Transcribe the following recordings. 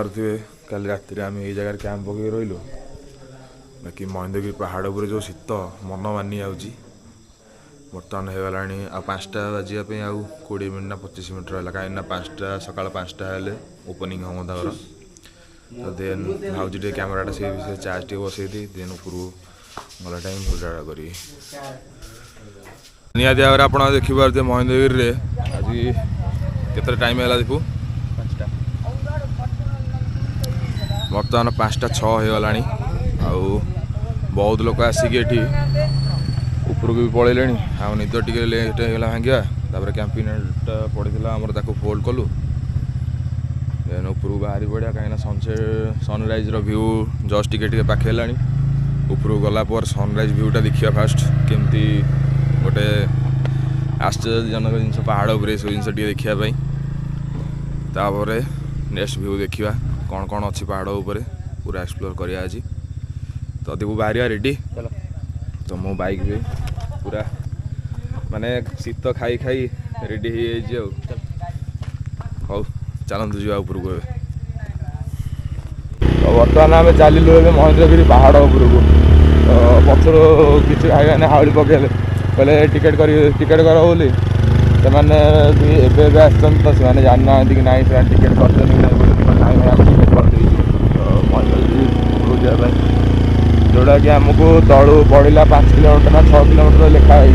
देखिपे कल राति आम ये जगह कैंप पकड़ रही बाकी महेंद्रगिरी पहाड़ पर जो शीत मन मानी जाऊँगी बर्तमान हो गला आ 5टा बाजापी आउ 20 मिनट ना 25 मिनट रहा कहीं 5टा सका 5टा हेल्ले ओपनिंग हम तर तो देन भाजी टे कैमेराटा से चार्ज टे बसई दी देन ऊपर गला टाइम भिडियोटा करी निहाती भाव आप देखिपे महेंद्रगिरी आज केते टाइम है देखू बर्तमान 5टा 6 हो गला आउ बहुत लोग आसिक ये उपरको भी पलैले आ निद टे लेट होगा भांगा तापर कैंपिनेट पड़ा आमर ताको फोल्ड कलु देन उपरको बाहरी पड़ा कहीं सनसेट सनराइज व्यू जस्ट टे पाखे उपरको गलापर सनराइज भ्यूटा देखा फास्ट केमती गोटे आश्चर्यजनक जिन पहाड़ उपर सब जिन देखापी तापर नेक्स्ट व्यू देखा कौन कौन अच्छी पहाड़ उपर पूरा एक्सप्लोर करिया आज तो देखो बाहर रेडी तो मो बाइक भी पूरा माने शीत खाई खाई रेडी हो हौ चलतु जा ऊपर को तो बर्तमान आम चलू महेंद्रगिरी पहाड़ उपर को तो पचर किसी भाई हावली पकड़े कहले टिकेट कर बोली से आसान तो से जाना कि ना टिकेट कर टिकेट करदे तो जावाई जोड़ा कि आमको तलू पड़ा 5 किलोमीटर ना 6 किलोमीटर लिखाई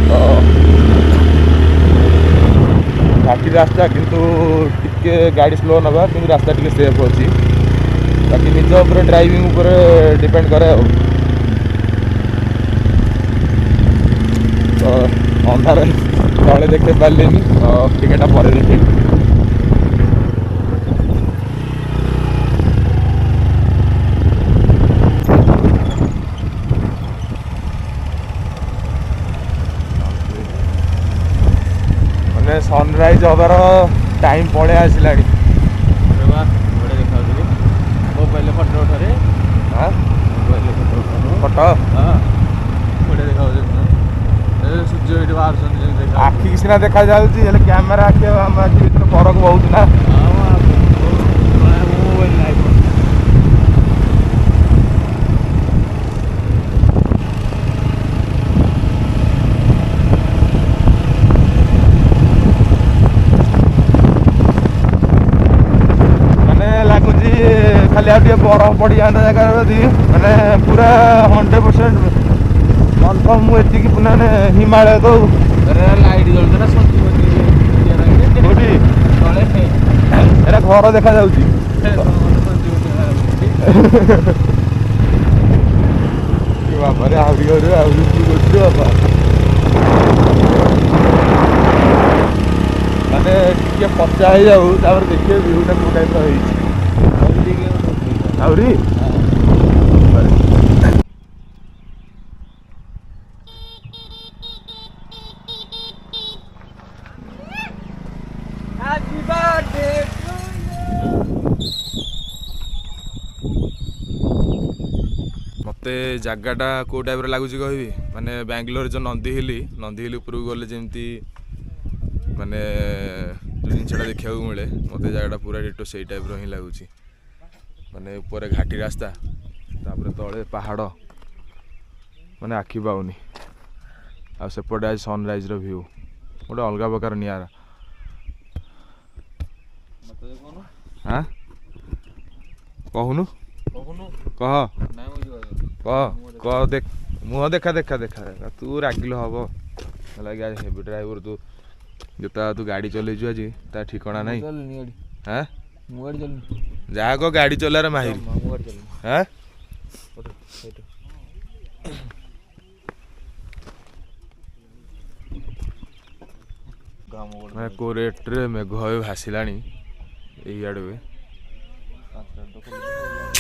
तो घाटी रास्ता किंतु टिके गाड़ी स्लो नवा कि रास्ता टिके सेफ अच्छी बाकी निज उपर ड्राइविंग उपर डिपेंड करे तो अंधार तले देखे पारे तो टिकेटा पर देखे सनराइज हबार टाइम पड़े आसला मोबाइल फटो उठे फटो सूर्य बाहर आखि सीना देखा जाऊँगी कैमेरा आखि फरक बहुत ना खाली आगे बरफ पड़ जाता जगह मैंने पूरा 100% कनफर्म मुझे मैंने हिमालय तो लाइट जलते ना घर देखा जाऊँगी बाबा माने टे पचा हो जाऊ देखिए व्यूटा कौ टाइप हो आउरी मते जगटा को टाइप लगुच कह माने बेंगलोर जो नंदी हिल उपरको गले जमी माने जो जिनसा देखा मिले मत जगटा पूरा डिटो से टाइप हिं लगुच माने ऊपर घाटी रास्ता तापर तले पहाड़ माने आखि पाऊनी आ सेपटे आज सनराइज व्यू गोटे अलग प्रकार नियारा हाँ कहूनु कह कह देख मुह देखा देखा देखा तू रागिल हम लगे आज हेवी ड्राइवर तू जो तू गाड़ी चलैचु आज ता ठिकाना नहीं हाँ जहाँ को गाड़ी चलार माहिर हाँ को रेट्रे मेघ भाषला यड़े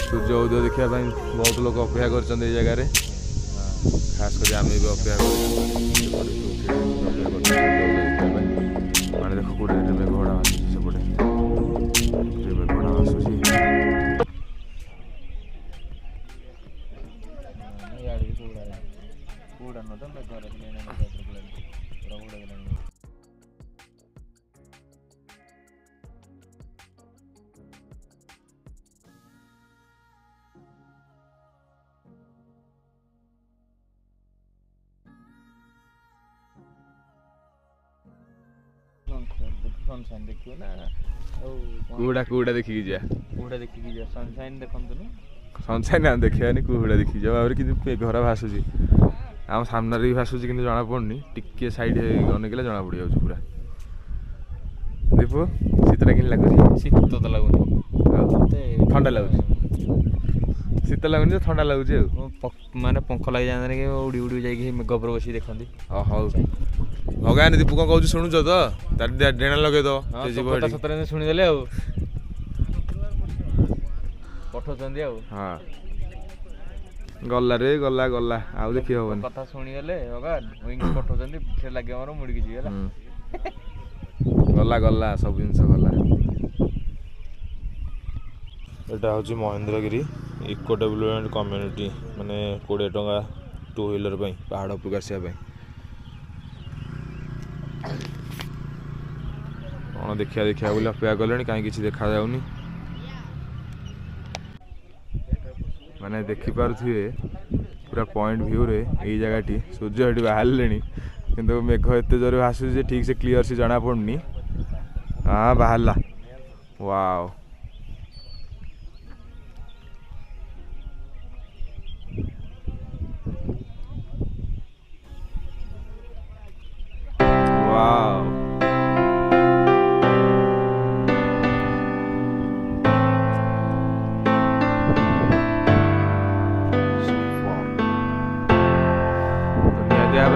सूर्य उदय देखा बहुत लोग अपेक्षा कर जगार खास कर आम भी अपेक्षा माने देख कौटे मेघड़ा सेपटे मेघड़ा आसूसी ସନସାଇନ୍ ଦେଖିବୁ ନା ଆଉ କୁହୁଡ଼ା ଦେଖିକି ଯିବା। କୁହୁଡ଼ା ଦେଖିକି ଯିବା ସନସାଇନ୍ ଦେଖନ୍ତୁନି। ସନସାଇନ୍ ଆମେ ଦେଖିବାନି କୁହୁଡ଼ା ଦେଖିକି ଯିବା। ଭାବରେ କିନ୍ତୁ ଘର ଭାସୁଛି ଆମ ସାମ୍ନାରେ ବି ଭାସୁଛି କିନ୍ତୁ ଜଣାପଡ଼ୁନି। ଟିକେ ସାଇଡ୍ ଅନେଇଲେ ଜଣା ପଡ଼ିଯାଉଛି ପୁରା। ଦୀପୁ ଶୀତଟା କେମିତି ଲାଗୁଛି? ଶୀତ ତ ଲାଗୁନି ଆଉ ଥଣ୍ଡା ଲାଗୁଛି। ଶୀତ ଲାଗୁନି ଥଣ୍ଡା ଲାଗୁଛି ଆଉ ମାନେ ପଙ୍ଖ ଲାଗିଯାଆନ୍ତାନି କି ଉଡ଼ି ଉଡ଼ି ଯାଇକି ମେଘ ଉପରେ ବସିକି ଦେଖନ୍ତି। ହଉ ଭଗବାନ ଦୀପୁ କ'ଣ କହୁଛୁ ଶୁଣୁଛ ତ? ତାର ଡେଣା ଲଗେଇଦବ ସତରେ ଶୁଣିଦେଲେ ଆଉ ପଠଉଛନ୍ତି ଆଉ। ହଁ ଗଲା ରେ ଗଲା ଗଲା ଆଉ ଦେଖି ହବନି। କଥା ଶୁଣିଗଲେ ଭଗବାନ ୱିଙ୍ଗସ୍ ପଠଉଛନ୍ତି ସେ ଲାଗିବ ଆମର ମୁଡ଼ିକି ଯିବେ ହେଲା। ଗଲା ଗଲା ସବୁ ଜିନିଷ ଗଲା। ଏଇଟା ହେଉଛି ମହେନ୍ଦ୍ରଗିରି ଇକୋ ଡେଭଲପମେଣ୍ଟ କମ୍ୟୁନିଟି ମାନେ 20 ଟଙ୍କା 2 ହ୍ୱିଲର ପାଇଁ ପାହାଡ଼ ଉପରକୁ ଆସିବା ପାଇଁ। କ'ଣ ଦେଖିବା ବୋଲି ଅପେକ୍ଷା କଲେଣି କାହିଁ କିଛି ଦେଖାଯାଉନି। ମାନେ ଦେଖିପାରୁଥିବେ ପୁରା ପଏଣ୍ଟ ଭ୍ୟୁରେ ଏଇ ଜାଗାଟି ସୂର୍ଯ୍ୟ ଏଠି ବାହାରିଲେଣି କିନ୍ତୁ ମେଘ ଏତେ ଜୋରେ ଭାସୁଛି ଯେ ଠିକ୍ ସେ କ୍ଲିଅର ସେ ଜଣାପଡ଼ୁନି। ହଁ ବାହାରିଲା ୱାଓ।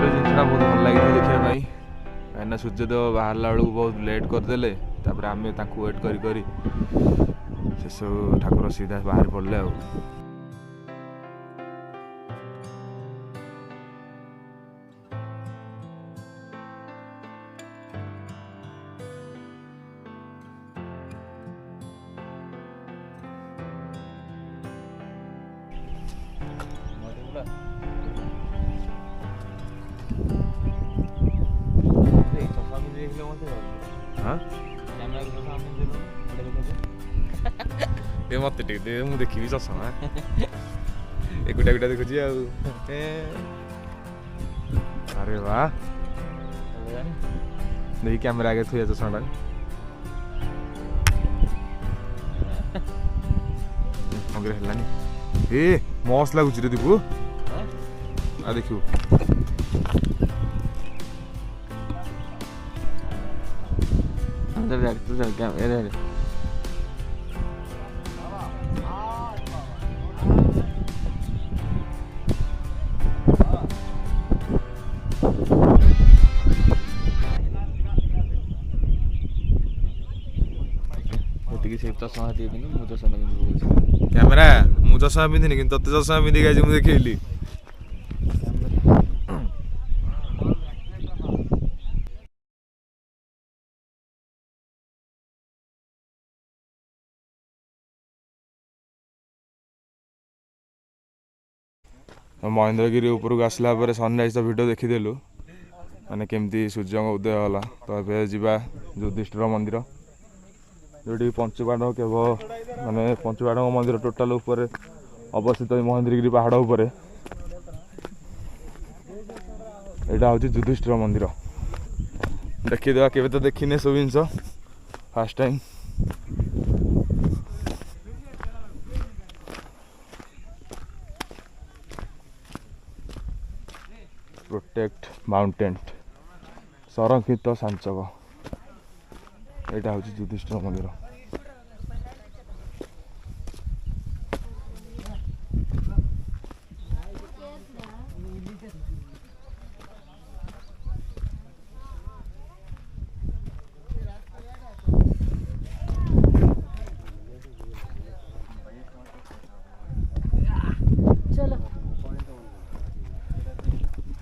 ଜିନିଷଟା ବହୁତ ଭଲ ଲାଗିଥିଲା ଦେଖିବା ପାଇଁ କାହିଁକିନା ସୂର୍ଯ୍ୟଦେବ ବାହାରିଲା ବେଳକୁ ବହୁତ ଲେଟ୍ କରିଦେଲେ। ତାପରେ ଆମେ ତାଙ୍କୁ ୱେଟ୍ କରି କରି ସେସବୁ ଠାକୁର ସିଧା ବାହାରି ପଡ଼ିଲେ ଆଉ। ମତେ ଟିକେ ମୁଁ ଦେଖିବି ଚଷମା ଏକୁଟା ଦେଖୁଛି ଆଉ। ଆରେ ବା ଦେଖି କ୍ୟାମେରା ଆଗରେ ଥୁଆ ଚଷମାଟା ହେଲାନି। ଏ ମସ୍ତ ଲାଗୁଛି ରେ ଦୀପୁ ଆଉ ଦେଖିବୁ। କ୍ୟାମେରା ମୁଁ ଚଷମା ପିନ୍ଧିନି କିନ୍ତୁ ତତେ ଚଷମା ପିନ୍ଧିକି ଆଜି ମୁଁ ଦେଖେଇଲି। ମହେନ୍ଦ୍ରଗିରି ଉପରକୁ ଆସିଲା ପରେ ସନରାଇଜ୍ ଭିଡ଼ିଓ ଦେଖିଦେଲୁ ମାନେ କେମିତି ସୂର୍ଯ୍ୟଙ୍କ ଉଦୟ ହେଲା। ତ ଏବେ ଯିବା ଯୁଧିଷ୍ଠିର ମନ୍ଦିର ଯେଉଁଠି ପଞ୍ଚୁପାଣ୍ଡବ କେବଳ ମାନେ ପଞ୍ଚୁପାଣ୍ଡବ ମନ୍ଦିର ଟୋଟାଲ ଉପରେ ଅବସ୍ଥିତ ଏଇ ମହେନ୍ଦ୍ରଗିରି ପାହାଡ଼ ଉପରେ। ଏଇଟା ହେଉଛି ଯୁଧିଷ୍ଠିର ମନ୍ଦିର। ଦେଖିଦେବା କେବେ ତ ଦେଖିନେ ସବୁ ଜିନିଷ ଫାର୍ଷ୍ଟ ଟାଇମ୍। ପ୍ରୋଟେକ୍ଟ ମାଉଣ୍ଟେନ୍ ସଂରକ୍ଷିତ ସାଞ୍ଚକ ଏଇଟା ହେଉଛି ଯୁଧିଷ୍ଠିର ମନ୍ଦିର।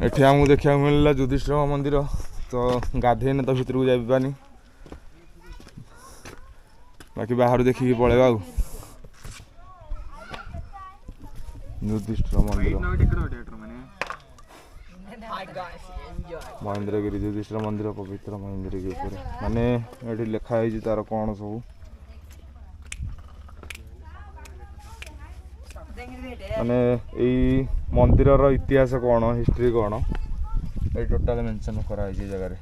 ଏଠି ଆମକୁ ଦେଖିବାକୁ ମିଳିଲା ଯୁଧିଷ୍ଠିର ମନ୍ଦିର ତ ଗାଧେଇନେ ତ ଭିତରକୁ ଯାଇପାରୁନି ବାକି ବାହାରୁ ଦେଖିକି ପଳେଇବା ଆଉ। ଯୁଧିଷ୍ଠିର ମନ୍ଦିର ମହେନ୍ଦ୍ରଗିରି ଯୁଧିଷ୍ଠିର ମନ୍ଦିର ପବିତ୍ର ମହେନ୍ଦ୍ରଗିରି ଉପରେ ମାନେ ଏଠି ଲେଖା ହେଇଛି ତାର କ'ଣ ସବୁ ମାନେ ଏଇ ମନ୍ଦିରର ଇତିହାସ କ'ଣ ହିଷ୍ଟ୍ରି କ'ଣ ଏଇ ଟୋଟାଲ ମେନସନ୍ କରାହେଇଛି ଏ ଜାଗାରେ।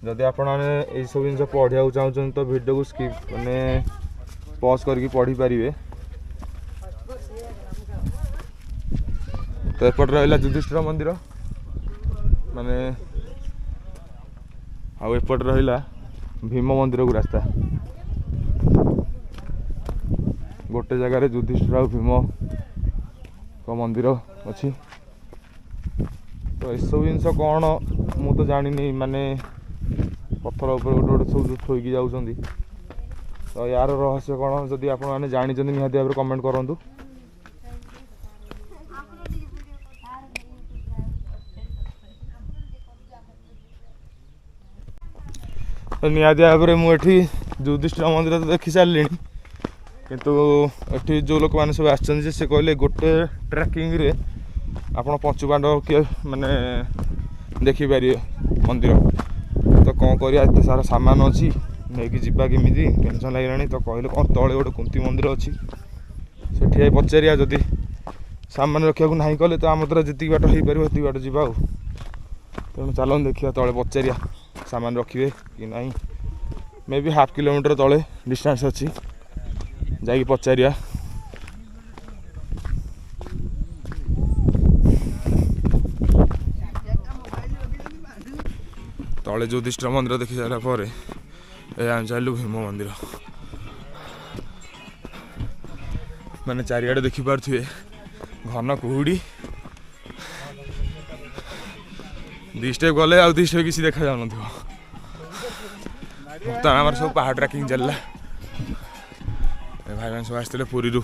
जदि आपण मैंने सब जिन पढ़ा चाहूँ तो वीडियो को स्किप मैंने पॉज करके पढ़ी पारे। तो एपट रहा युधिष्ठिर मंदिर माने आउ एपट रहा भीम मंदिर को रास्ता। गोटे जगार युधिष्ठिर और भीम को मंदिर अच्छी। तो सब जिन कौन मु तो जानी माने पत्थर उपर गोटे गोटे सब थोक जाऊँगी। तो यार रहस्य कौन जदि आप जानते निहाती भाव कमेंट करूँ। तो निहाती भाव में मुझे युधिष्ठिर मंदिर तो देखी सारे किंतु एठी जो लोक मैंने सब आसछन से कहले गोटे ट्रैकिंग रे आपण पंचुपांडव के माने देखी पारे मंदिर। तो कौन करिया एते सारा सामान अच्छी नहीं जीवा केमी टेंशन लगे। तो कहले कौन तले गोटे कुंती मंदिर अच्छी से पचारिया जदि सामान रखा ना कले तो आम द्वारा जी बाट हो पार से बाट जा। तेणु चलो देखिए तले पचारिया सामान रखिए कि ना। मे भी हाफ किलोमीटर तले डिस्टेंस अच्छी जाकि पचारिया। तले युधिष्ठिर मंदिर देखी सारा पर चलू भीम मंदिर माने चारिआडे देखी पारे घन कुहुड़ी। 2 स्टेप गले आ 2 स्टेप किसी देखा जान आम सब पहाड़ ट्रैकिंग चलला। भाई मैंने सब आसते पुरी रू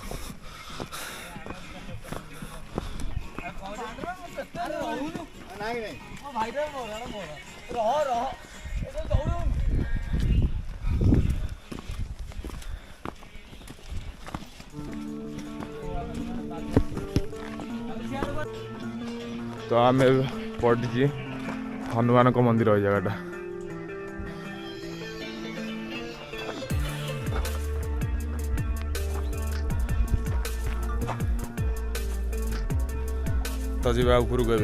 तो आम पड़ी हनुमान को मंदिर है जगह। तो जी ऊपर को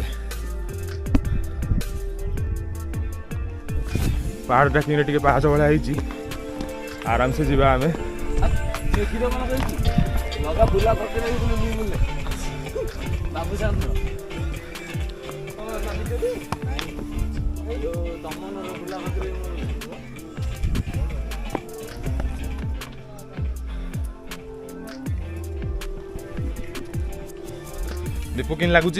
पहाड़ ट्रैकिंग रे पाहाच भाई आराम से जीवा आमे। दीपू किन लगुच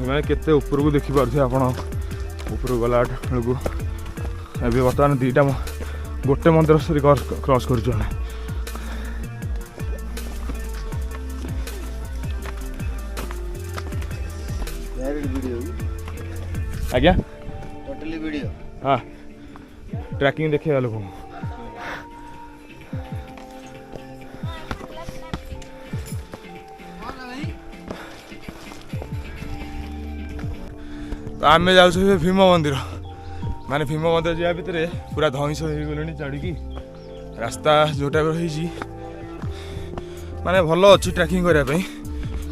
मैंने केते ऊपर को देखी पार्थे आप ऊपर गला बेलू ए बर्तमान 2टा गोटे मंदिर सरी क्रॉस कर आज्ञा टोटली वीडियो। हाँ ट्रैकिंग देखे लोग तो आम जाऊ भीम मंदिर माने भीम मंदिर जा भितर पूरा धईस हो गले चढ़ी रास्ता जो टाइप रही माने भल अच्छी ट्रैकिंग करने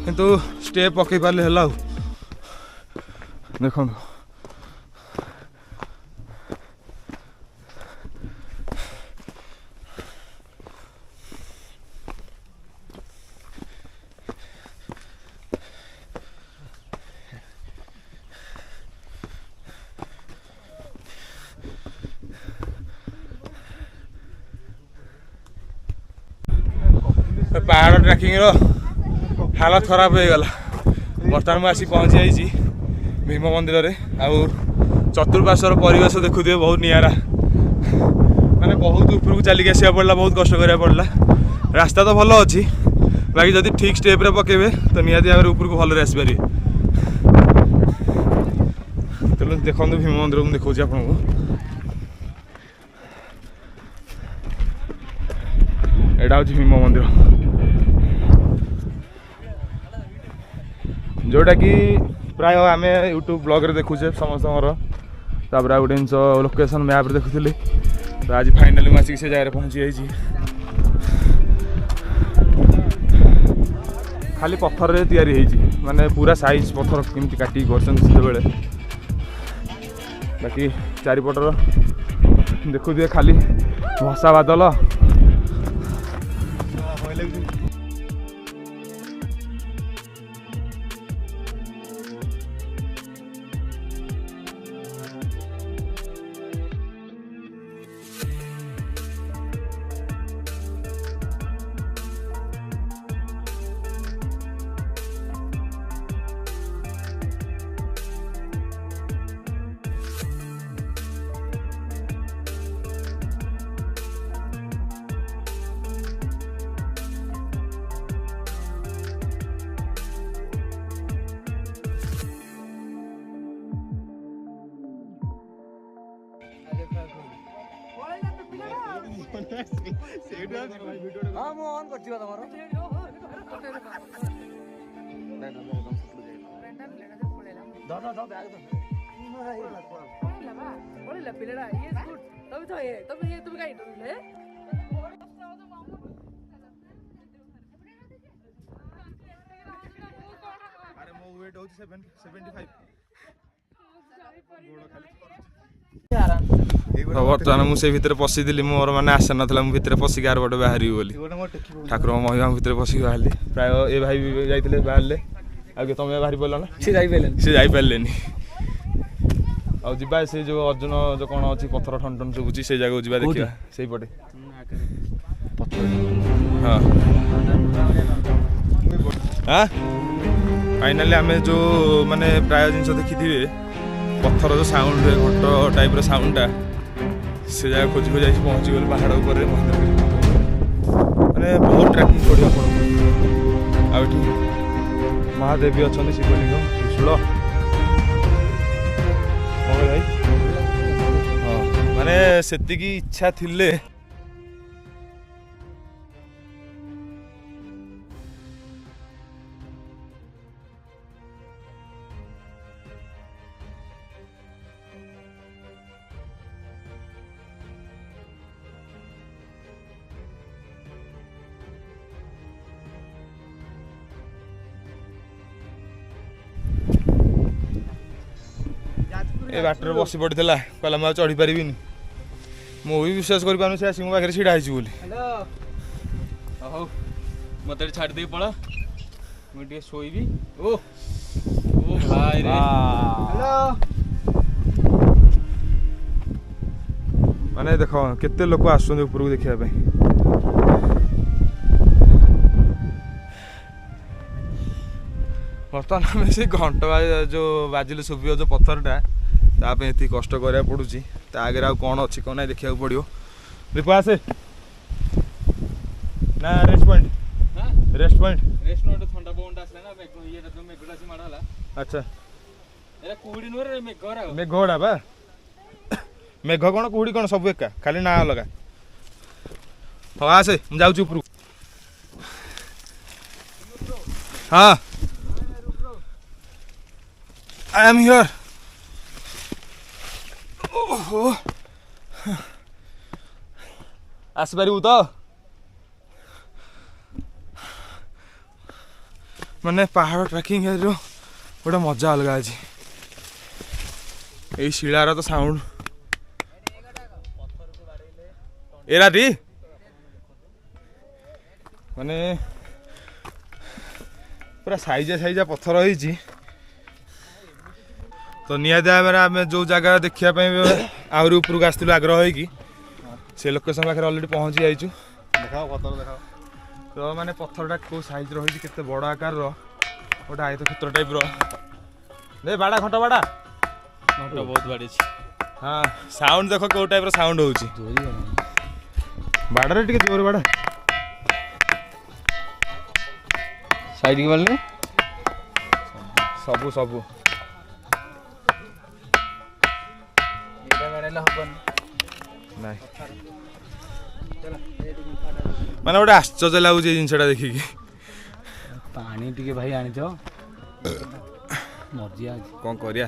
किंतु स्टेप पकई पारे है देखो। पहाड़ ट्रैकिंग रो हालत खराब हो गला। बर्तमान मुझे पहुँची जाइए भीम मंदिर रे आउ चतुर्पार्श्वर परिवेश देखुए बहुत निरा माने बहुत ऊपर को चलिक आसा पड़ा बहुत कष्ट करा पड़ा। रास्ता तो भल अच्छी बाकी जदि ठीक स्टेप रे पकेबे तो निहाती भाव ऊपर को भल आसपारे। चलो देखो भीम मंदिर मुझे देखा आपको एटा हूँ भीम मंदिर जोटा कि प्राय आम यूट्यूब ब्लॉग देखुचे समस्त तापर आ गोटे जिन लोकेशन मैप देखुली तो आज फाइनाली आसिक से जगह पहुँची जाइए खाली पत्थर रे तैयारी होइछि माने पूरा साइज पत्थर केमती काटी करछन से बेले बाकी चारिपटर देखु दिए खाली भसा बादल हाँ मु ऑन करछि बा तमरो द बैग पळेला पिलेडा ये गुड तभी ये तुम्ही काय ठरवले अरे मो वेट होची 75 बर्तमान मुझे भितर पशिली मोर मैंने आशा ना मुझे पशिक आर बटे बाहर बोली ठाकुर महिमा भितर पशिक बाहर प्राय ए भाई भी जाते बाहर आगे तुम बाहर पड़ल ना सी जापारे आ से जो अर्जुन जो कौन अच्छी पथर ठन ठन शुभुची से जगह जा देखा से पटे हाँ हाँ फाइनाली आम जो माने प्राय जिन देखी पत्थर जो साउंड घट टाइप साउंडटा से जगह खोजी खोजी पहुँची गल पहाड़ उपर मैंने बहुत ट्रैकिंग पड़ो आपको महादेवी अच्छा शिवलिंग त्रिशूल भाई हाँ माने सेतिकी इच्छा थिले ए बाटर बसी पड़ता कहला मुझे चढ़ी पारि मु भी विश्वास कर पारे आसिक मो पाखे ढड़ा बोली हेलो मत छाड़ दे पड़ा मुझे शोबी ओ भाई रे हेलो माने देख केते लोक आसुंदे ऊपर को देखिया पे बर्तमान आम से घंटा जो बाजिले शुभ जो पत्थरटा ताप ये कष्ट करा पड़ुची आगे आ कौन अच्छी कौन ना देखा पड़ो दीपा आसे ना रेस्ट पॉइंट थंडा पवन आसला ना ये तो मेघडा से मारला अच्छा एरा कुड़ी नोरे मेघरा मेघड़ा बा मेघ कौन कुड़ी कौन सब एका खाली ना अलग हाँ आसे मु जाउची ऊपर हाँ आई एम हियर ओहो आसपारू तो माने पहाड़ ट्रैकिंग जो गोटे मजा अलग अच्छी यही शिलार तो साउंड एरा टी माने पूरा साइजा साइजा पत्थर होइची तो निहाती भाव आम जो जगह देखापी आहरी उपरको आसलु आग्रह हो से लोकेशन पाखे अलरेडी पहुँची जाइचु देखा पत्थर देखा तो माने पत्थरटा कौ साइज रही केते बड़ आकार गोटे आयत क्षेत्र टाइप रे बाड़ा घंटा बाड़ा बहुत बाड़ी हाँ साउंड देख कौ टाइप साउंड होउची बाड़ा रे टिके जोर बाड़ा साइड के वाले सबू सबू माने गोटे आश्चर्य लगुच जिनसा देखिकी पानी टिके भाई आनी मर्जी आज कौन करिया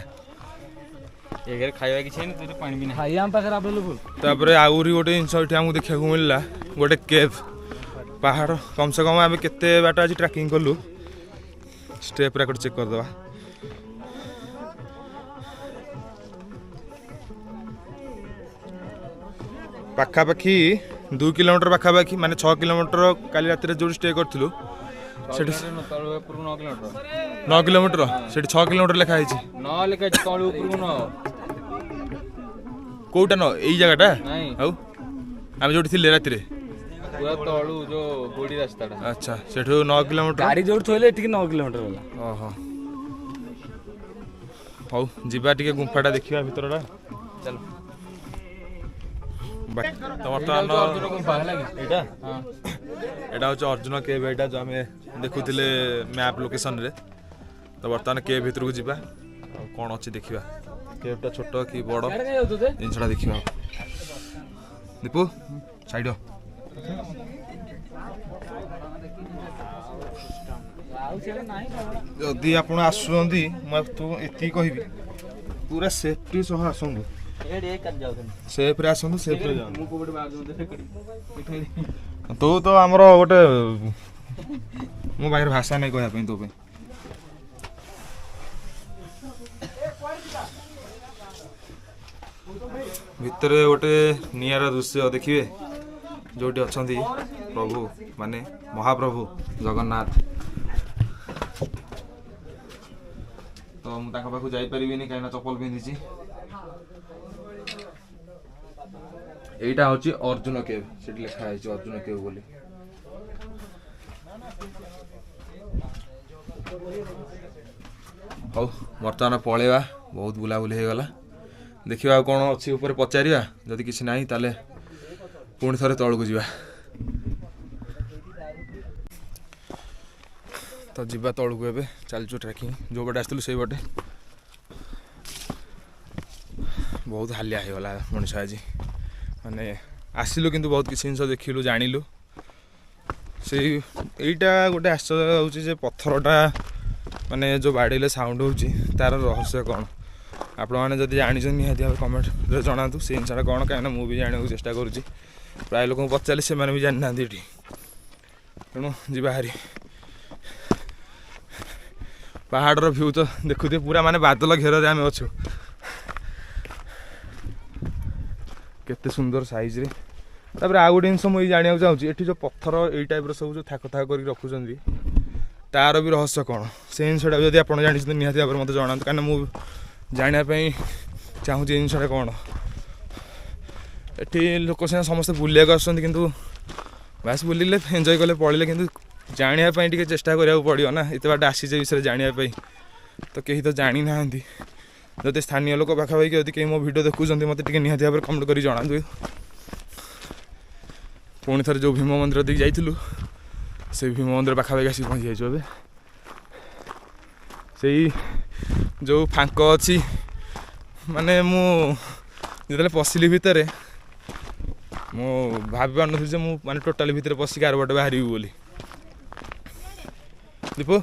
एगरे खाଇବା କିଛି ନାହିଁ ତୋର ପାଣି ବି ନାହିଁ ଖାଇବା ଆମ ପାଖରେ ଆଭେଲେବୁଲ तापर आउरी गोटे जिनस आमको देखा मिलला गोटे केव पहाड़ कम से कम आम केते बाट आज ट्रैकिंग कलु स्टेप रेकर्ड चेक करदवा पाखापाखि 2 किलोमीटर पाखापाखि माने 6 किलोमीटर काली रात जो स्टे करथिलु सेठी 9 किलोमीटर सेठी 6 किलोमीटर लिखा है 9 ଲେଖା ଅଛି ତଳୁ ଉପରକୁ 9 कोटा न एई जगहटा नहीं आउ आम जोठी थिले रात रे पूरा तळू जो गोडी रास्ताटा अच्छा सेठो 9 किलोमीटर ଗାଡି ଯୋଉଠି ଥୋଇଲେ ଏଠିକି 9 କିଲୋମିଟର ଗଲା ओहो हौ जिबा टिके गुंफाटा देखिबा भितरटा चलो वर्तमान अर्जुन गुंफा है लगे एटा हां एटा होच अर्जुन केव एटा जो हमें देखुथिले मैप लोकेशन रे तो वर्तमान केव भितर को जिबा कोन अछि देखिबा केवटा छोट कि बड़ जिनसटा देखिबा दीपू साइड जदि आपण आसुंदी मैं तो एति कहबी पूरा सेफ्टी सह आसंदु एडे कर जाओ सेफ रे आसंदु सेफ रे जाओ मु को बडे बाग दे तो तो हमरो गोटे मो बाहर भाषा नहीं कहया पे तो पे भितर गोटे नियारा दृश्य देखिए जोटी अछंती प्रभु माने महाप्रभु जगन्नाथ तो मु ताका पाखु जाई परिबिनी काइना चप्पल पिंदिची एटा होची अर्जुन केव सेठी लिखा है अर्जुन केव बोली हौ वर्तमान पळेवा बहुत बुलाबुली हो गला देखिबा कोन अछि ऊपर पचारिया जदि किछि नाही ताले पुणी थरे तळकु जिबा तो जिबा तळकु एबे चलचु ट्रैकिंग जो बटे आस्तलु सेई बटे बहुत हालिया हो गला मनुष्य आज माने आसिलु किंतु बहुत किछि जिंस देखिलु जानिलु से एटा गोटे आश्चर्य होउची जे पत्थरटा माने जो बाड़ेले साउंड होउची तार रहस्य कोन आपण माने जदि जानि जनि निहाती भाबे कमेंट रे जणातु से जिंसटा कोन कायना मु भी जानिବାକୁ चेष्टा करूची प्राय लोक पचाले से माने भी जानि नांदी एठी तेणु जिबा हारी पहाड़ व्यू तो देखुते पूरा माने बादल घेर रे आमे अछु केते सुंदर साइज रे तापर आ गोटे जिनस मुझे जाना चाहूँ ये जो पत्थर यही टाइप सब जो थाक थाक कर रखुच्च तार भी रहस्य कौन से जिनसा जब आप जानते निहाती भाव में मत जना कहीं मुझे जानापी चाहूँ जिनसा कौन ये लोक सीना समस्त बुलिया आसु बास बुलिले एंजय कले पड़े कि जानापी टे चेष्टा करा पड़ो ना एत बाट आसीचे विषय जानापी तो कहीं तो जानी ना जब स्थानीय लोक पाखापाखि जब कहीं मो भिडियो देखुं मत निहाती भाव कमेंट कर जनातु पुणी थर जो भीम मंदिर देख जाइलु से भीम मंदिर पाखापाखि आसी पहुँची जाइए से जो फांक अच्छी माने मु जिते पशिली भितर मु भाभी पार नी माने टोटाली भितर पशिक आर बटे बाहर बोली दीपू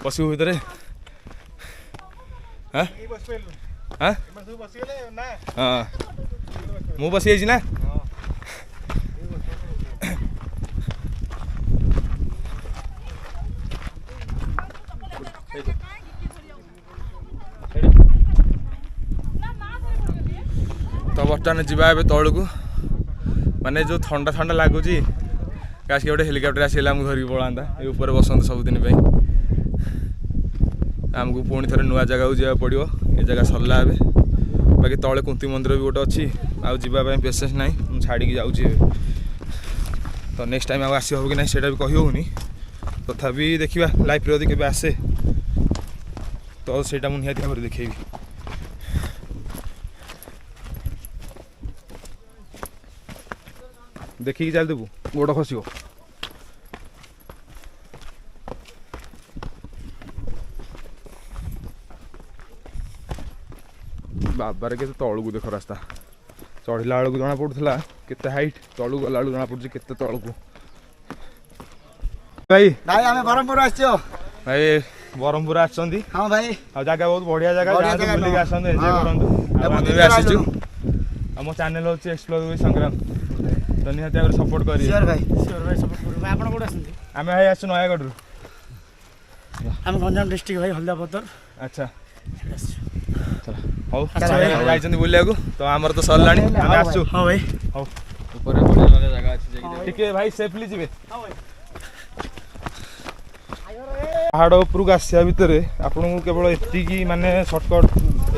पशु भितर हाँ हाँ हाँ मु बसी जाइए ना तो बर्तमान जावा ए तौक माने जो ठंडा ठंडा लगुच काश गोटे हेलिकप्टर आसला आमको धरिक पलांता ये ऊपर बसंत सबुदिन आमको पुणी थे नुआ जगह को जावा पड़ो ये जगह सरला ए बाकी तले कुंती मंदिर भी गोटे अच्छी आवाई पेसेंस ना छाड़ी जाऊँगी तो नेक्स्ट टाइम आसी हम कि ना से कही तथापि देखा लाइफ रे के आसे तो सेटा मुझे निहाती भाव देखेबी देखिए चल देबू गोड़ खसो बाबारे के तलू देख रास्ता चढ़ला बेलू जना पड़ूला केते हाइट तलू गला जना पड़ुची केते तलू भाई भाई आमे बरहमपुर आछियो भाई ବ୍ରହ୍ମପୁର ଆସିଛନ୍ତି। ହଁ ଭାଇ ଆଉ ଜାଗା ବହୁତ ବଢିଆ ଜାଗା, ବଢିଆ ଯାଆନ୍ତୁ ଜାଗା ବୁଲିକି ନୁହଁ। ଆସନ୍ତୁ, ଏନ୍ଜୟ କରନ୍ତୁ। ଆଉ ଆମେ ବି ଆସିଛୁ, ଆମ ଚ୍ୟାନେଲ ହଉଛି ଏକ୍ସପ୍ଲୋର ୱିଥ୍ ସଂଗ୍ରାମ, ତ ନିହାତି ଭାବରେ ସପୋର୍ଟ କରିବେ। ସିଓର ଭାଇ ସପୋର୍ଟ କରିବୁ। ଭାଇ ଆପଣ କୋଉଠି ଆସନ୍ତି? ଆମେ ଭାଇ ଆସିଛୁ ନୟାଗଡ଼ରୁ। ଆମେ ଗଞ୍ଜାମ ଡିଷ୍ଟ୍ରିକ୍ଟ ଭାଇ ହଳଦିଆପତର। ଆଚ୍ଛା ହଉ ଯାଇଛନ୍ତି ବୁଲିବାକୁ, ତ ଆମର ତ ସରିଲାଣି, ଆମେ ଆସିଛୁ। ହଁ ଭାଇ ହଉ ଉପରେ ବଢିଆ ବଢିଆ ଜାଗା ଅଛି ଯାଇକି ଟିକେ ଭାଇ ସେଫଲି ଯିବେ। ପାହାଡ଼ ଉପରକୁ ଆସିବା ଭିତରେ ଆପଣଙ୍କୁ କେବଳ ଏତିକି ମାନେ ସର୍ଟକଟ୍,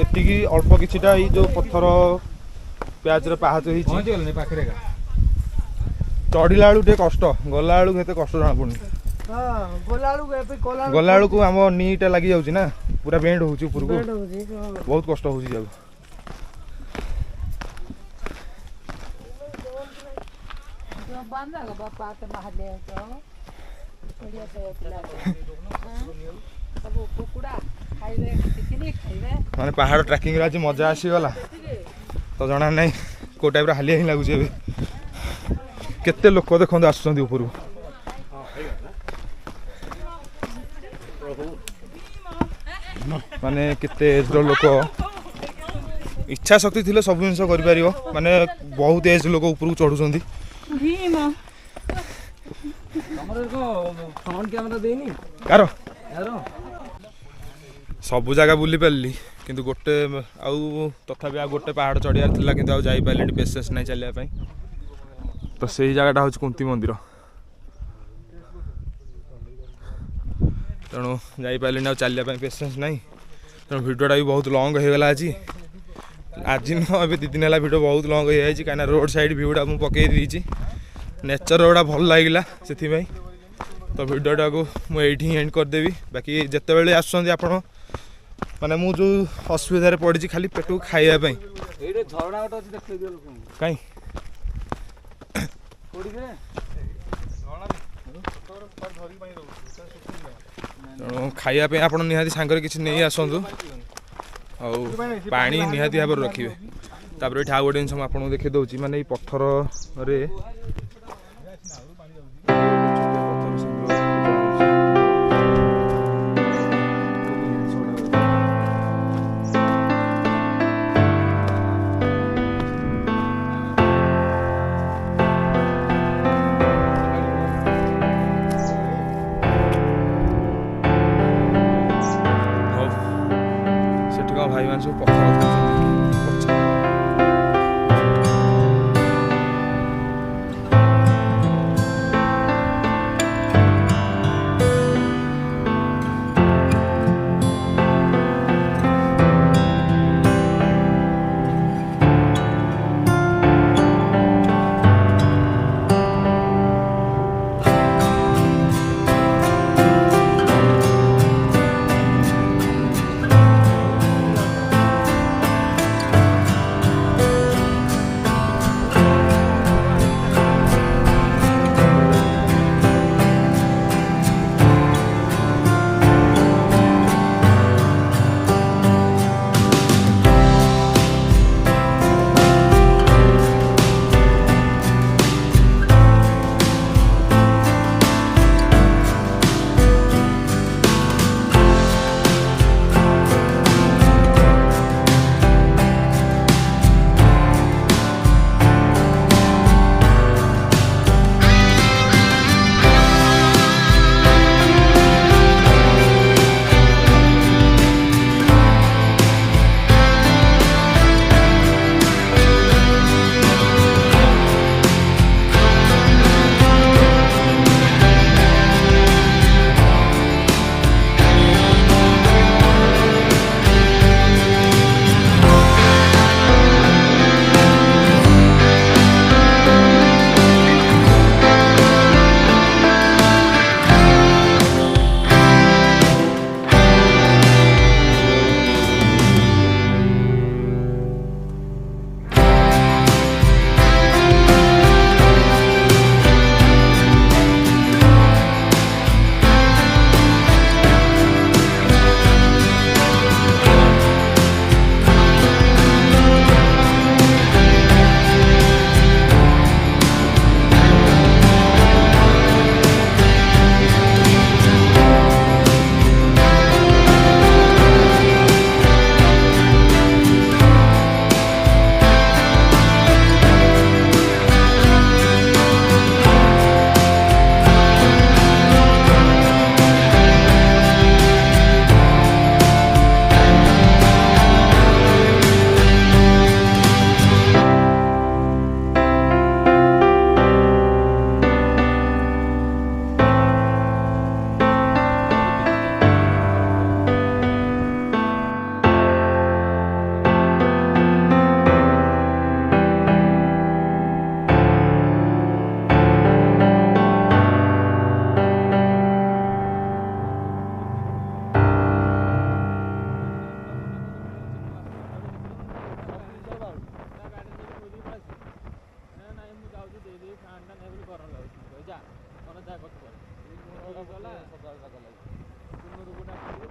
ଏତିକି ଅଳ୍ପ କିଛିଟା ଏଇ ଯେଉଁ ପଥର ପ୍ୟାଚରେ ପାହାଚ ହେଇଛି, ପହଞ୍ଚିଗଲେଣି ପାଖରେ ଏକା। ଚଢ଼ିଲା ବେଳକୁ ଟିକେ କଷ୍ଟ, ଗଲା ବେଳକୁ ଏତେ କଷ୍ଟ ଜଣାପଡ଼ୁନି। ଗଲା ବେଳକୁ ଆମ ନିଟା ଲାଗିଯାଉଛି ନା, ପୁରା ବେଣ୍ଡ ହେଉଛି ଉପରକୁ, ବହୁତ କଷ୍ଟ ହେଉଛି ଯିବାକୁ। ମାନେ ପାହାଡ଼ ଟ୍ରାକିଂରେ ଆଜି ମଜା ଆସିଗଲା ତ ଜଣା ନାହିଁ, କେଉଁ ଟାଇପ୍ର ହାଲିଆ ହିଁ ଲାଗୁଛି ଏବେ। କେତେ ଲୋକ ଦେଖନ୍ତୁ ଆସୁଛନ୍ତି ଉପରକୁ, ମାନେ କେତେ ଏଜ୍ର ଲୋକ। ଇଚ୍ଛା ଶକ୍ତି ଥିଲେ ସବୁ ଜିନିଷ କରିପାରିବ, ମାନେ ବହୁତ ଏଜ୍ ଲୋକ ଉପରକୁ ଚଢ଼ୁଛନ୍ତି। କାର ସବୁ ଜାଗା ବୁଲି ପାରିଲି, କିନ୍ତୁ ଗୋଟେ ଆଉ ତଥାପି ଆଉ ଗୋଟେ ପାହାଡ଼ ଚଢ଼ିବାର ଥିଲା, କିନ୍ତୁ ଆଉ ଯାଇପାରିଲିନି, ପେସେନ୍ସ ନାହିଁ ଚାଲିବା ପାଇଁ। ତ ସେଇ ଜାଗାଟା ହେଉଛି କୁନ୍ତୀ ମନ୍ଦିର, ତେଣୁ ଯାଇପାରିଲିନି, ଆଉ ଚାଲିବା ପାଇଁ ପେସେନ୍ସ ନାହିଁ। ତେଣୁ ଭିଡ଼ିଓଟା ବି ବହୁତ ଲଙ୍ଗ୍ ହେଇଗଲା ଆଜି ନୁହଁ, ଏବେ 2 ଦିନ ହେଲା ଭିଡ଼ିଓ ବହୁତ ଲଙ୍ଗ୍ ହେଇଯାଇଛି, କାହିଁକିନା ରୋଡ଼ ସାଇଡ଼୍ ଭିୟୁଟା ମୁଁ ପକେଇ ଦେଇଛି, ନେଚର ଗୁଡ଼ା ଭଲ ଲାଗିଲା ସେଥିପାଇଁ। ତ ଭିଡ଼ିଓଟାକୁ ମୁଁ ଏଇଠି ହିଁ ଏଣ୍ଡ କରିଦେବି। ବାକି ଯେତେବେଳେ ଆସୁଛନ୍ତି ଆପଣ, ମାନେ ମୁଁ ଯେଉଁ ଅସୁବିଧାରେ ପଡ଼ିଛି ଖାଲି ପେଟକୁ ଖାଇବା ପାଇଁ, କାଇଁ ତେଣୁ ଖାଇବା ପାଇଁ ଆପଣ ନିହାତି ସାଙ୍ଗରେ କିଛି ନେଇ ଆସନ୍ତୁ, ଆଉ ପାଣି ନିହାତି ଭାବରେ ରଖିବେ। ତାପରେ ଏଠି ଆଉ ଗୋଟେ ଜିନିଷ ମୁଁ ଆପଣଙ୍କୁ ଦେଖେଇ ଦେଉଛି, ମାନେ ଏଇ ପଥରରେ ଭାଇମାନେ ସବୁ ପଥର ଖାଉଛନ୍ତି। ଦେଇଦେଇ ଫ୍ୟାନ୍ଟା ନେଇ ବୋଲି ଗରମ ଲାଗୁଛି ଯା କ'ଣ ଯାହା କଥା ଗଲା ସକାଳ ସକାଳ କୁନୁରୁ ଗୋଟା କରିବେ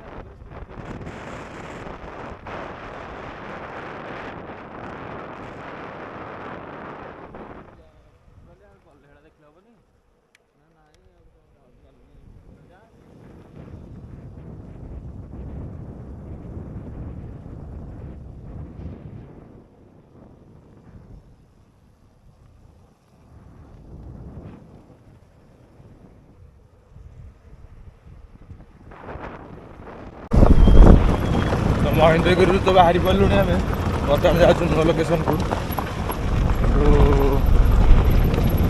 ଗଲେ ହେଡ଼ା ଦେଖି ହେବନି ନା ନାଇଁ ଯା ମହେନ୍ଦ୍ରଗିରିରୁ ତ ବାହାରି ପାରିଲୁଣି ଆମେ ବର୍ତ୍ତମାନ ଯାଉଛୁ ନୂଆ ଲୋକେସନକୁ କିନ୍ତୁ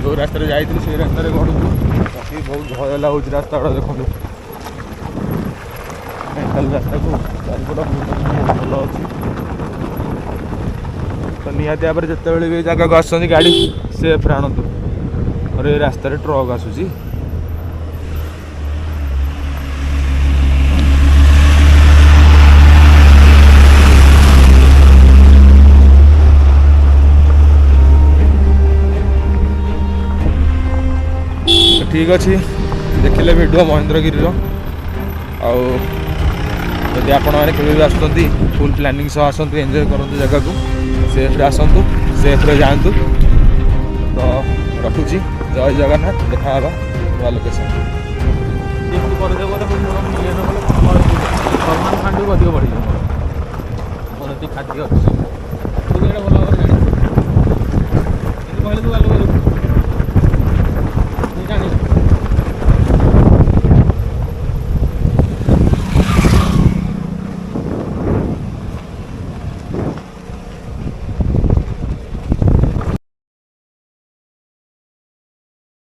ଯେଉଁ ରାସ୍ତାରେ ଯାଇଥିଲି ସେଇ ରାସ୍ତାରେ ଗଡ଼ୁଛୁ ବାକି ବହୁତ ଭୟ ଲାଗୁଛି ରାସ୍ତା ଗୁଡ଼ା ଦେଖନ୍ତୁ ଖାଲି ରାସ୍ତାକୁ ଚାରିପଟ ବହୁତ ଭଲ ଅଛି ତ ନିହାତି ଭାବରେ ଯେତେବେଳେ ବି ଏ ଜାଗାକୁ ଆସୁଛନ୍ତି ଗାଡ଼ି ସେଫ୍ରେ ଆଣନ୍ତୁ ମୋର ଏ ରାସ୍ତାରେ ଟ୍ରକ୍ ଆସୁଛି ठीक अच्छे देखिले वीडियो महेंद्रगिरी आउ जदि आपण मैंने केवे भी आसुँच फुल प्लानिंग सह आसतु एंजॉय करूँ जगह को सेफ्रे आसतु सेफ्रे जातु तो रखुची जय जगन्नाथ देखा नुआ लोकेशन ସଲମାନ ଖାନଠୁ ଅଧିକ ବଢ଼ିଯିବ ମୋର ଏଠି ଖାଦ୍ୟ ଅଛି ତୁ ଏଇଟା ଭଲ ଭାବରେ ଜାଣିଛୁ କିନ୍ତୁ କହିଲେ ତୁ